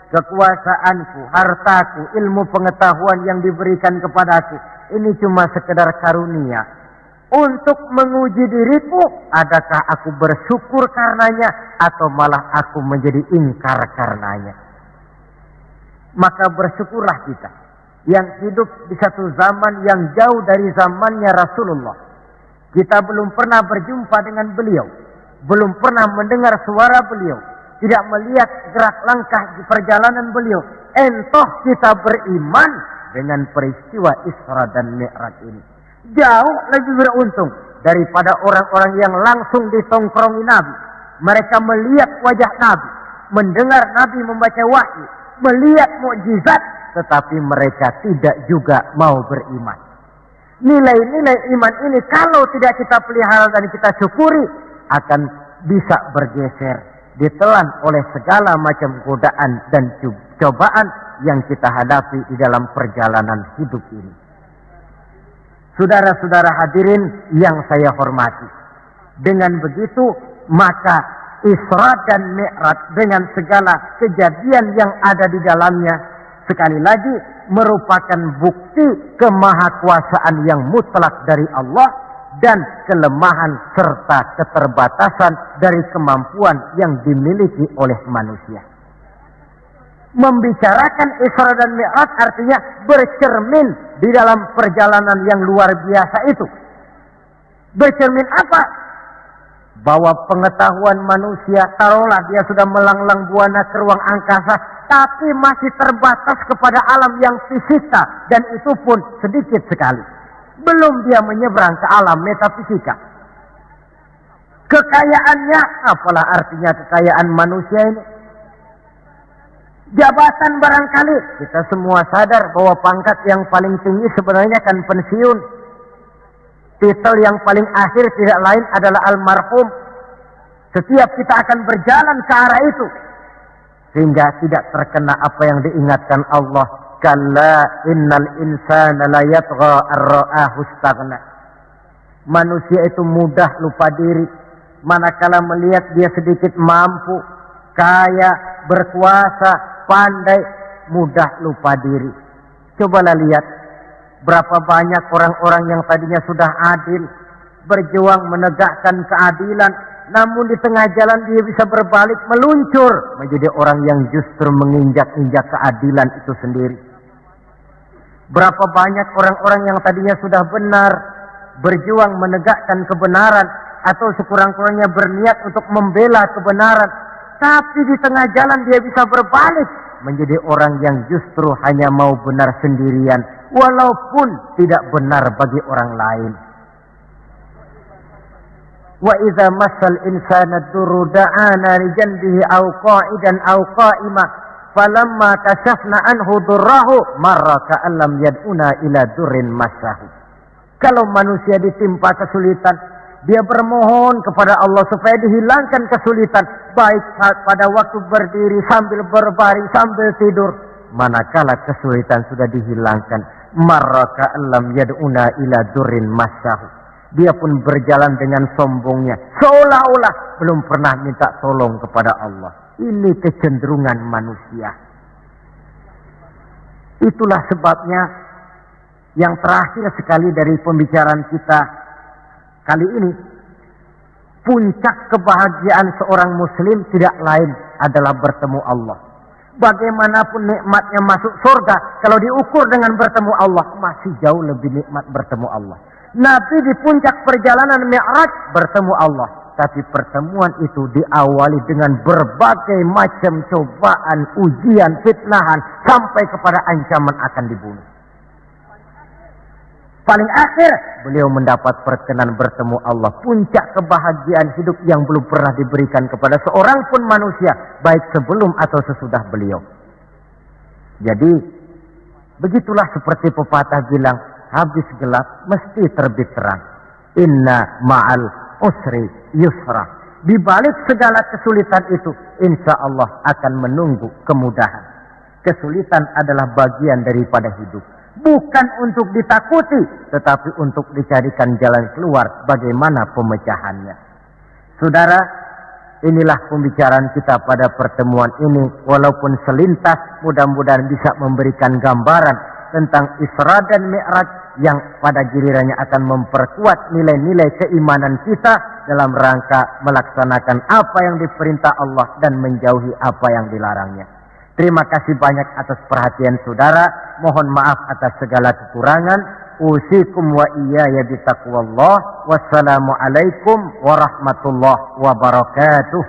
kekuasaanku, hartaku, ilmu pengetahuan yang diberikan kepadaku, ini cuma sekedar karunia untuk menguji diriku, adakah aku bersyukur karenanya atau malah aku menjadi ingkar karenanya. Maka bersyukurlah kita yang hidup di satu zaman yang jauh dari zamannya Rasulullah. Kita belum pernah berjumpa dengan beliau, belum pernah mendengar suara beliau, tidak melihat gerak langkah di perjalanan beliau. Entah kita beriman dengan peristiwa Isra dan Mi'raj ini. Jauh lebih beruntung daripada orang-orang yang langsung ditongkrongi Nabi. Mereka melihat wajah Nabi, mendengar Nabi membaca wahyu, melihat mukjizat, tetapi mereka tidak juga mau beriman. Nilai-nilai iman ini kalau tidak kita pelihara dan kita syukuri, akan bisa bergeser, ditelan oleh segala macam godaan dan cobaan yang kita hadapi di dalam perjalanan hidup ini. Saudara-saudara hadirin yang saya hormati, dengan begitu maka Isra dan Mi'raj dengan segala kejadian yang ada di dalamnya, sekali lagi merupakan bukti kemahakuasaan yang mutlak dari Allah dan kelemahan serta keterbatasan dari kemampuan yang dimiliki oleh manusia. Membicarakan Isra dan Mi'raj artinya bercermin di dalam perjalanan yang luar biasa itu. Bercermin apa? Bahwa pengetahuan manusia, taruhlah dia sudah melanglang buana ke ruang angkasa, tapi masih terbatas kepada alam yang fisika, dan itu pun sedikit sekali. Belum dia menyeberang ke alam metafisika. Kekayaannya, apalah artinya kekayaan manusia ini? Jabatan barangkali, kita semua sadar bahwa pangkat yang paling tinggi sebenarnya kan pensiun. Titel yang paling akhir tidak lain adalah almarhum. Setiap kita akan berjalan ke arah itu, sehingga tidak terkena apa yang diingatkan Allah. Kalla innal insana la yatgha ar-ra'ahu istaghna. Manusia itu mudah lupa diri manakala melihat dia sedikit mampu, kaya, berkuasa, pandai, mudah lupa diri. Cobalah lihat Berapa banyak orang-orang yang tadinya sudah adil, berjuang menegakkan keadilan, namun di tengah jalan dia bisa berbalik meluncur menjadi orang yang justru menginjak-injak keadilan itu sendiri. Berapa banyak orang-orang yang tadinya sudah benar, berjuang menegakkan kebenaran, atau sekurang-kurangnya berniat untuk membela kebenaran, tapi di tengah jalan dia bisa berbalik menjadi orang yang justru hanya mau benar sendirian, walaupun tidak benar bagi orang lain. Wa idza massal insana durru da'ana li janbihi aw qa'idan aw qa'ima falamma kashafna anhu durrahu marra ka'an lam yad'una ila durrin massahu. Kalau manusia ditimpa kesulitan, dia bermohon kepada Allah supaya dihilangkan kesulitan, baik pada waktu berdiri, sambil berbaring, sambil tidur. Manakala kesulitan sudah dihilangkan, marra ka'an lam yad'una ila durrin massahu, dia pun berjalan dengan sombongnya, seolah-olah belum pernah minta tolong kepada Allah. Ini kecenderungan manusia. Itulah sebabnya yang terakhir sekali dari pembicaraan kita kali ini, puncak kebahagiaan seorang muslim tidak lain adalah bertemu Allah. Bagaimanapun nikmatnya masuk surga, kalau diukur dengan bertemu Allah, masih jauh lebih nikmat bertemu Allah. Nabi di puncak perjalanan Mi'raj bertemu Allah, tapi pertemuan itu diawali dengan berbagai macam cobaan, ujian, fitnahan, sampai kepada ancaman akan dibunuh. Paling akhir beliau mendapat perkenan bertemu Allah, puncak kebahagiaan hidup yang belum pernah diberikan kepada seorang pun manusia, baik sebelum atau sesudah beliau. Jadi begitulah seperti pepatah bilang, habis gelap mesti terbit terang. Inna ma'al usri yusra. Di balik segala kesulitan itu, insya Allah akan menunggu kemudahan. Kesulitan adalah bagian daripada hidup. Bukan untuk ditakuti, tetapi untuk dicarikan jalan keluar bagaimana pemecahannya. Saudara, inilah pembicaraan kita pada pertemuan ini. Walaupun selintas, mudah-mudahan bisa memberikan gambaran tentang Isra dan Mi'raj yang pada gilirannya akan memperkuat nilai-nilai keimanan kita dalam rangka melaksanakan apa yang diperintah Allah dan menjauhi apa yang dilarangnya. Terima kasih banyak atas perhatian saudara. Mohon maaf atas segala kekurangan. Usikum wa iyaya bitaqwallah. Wassalamualaikum warahmatullahi wabarakatuh.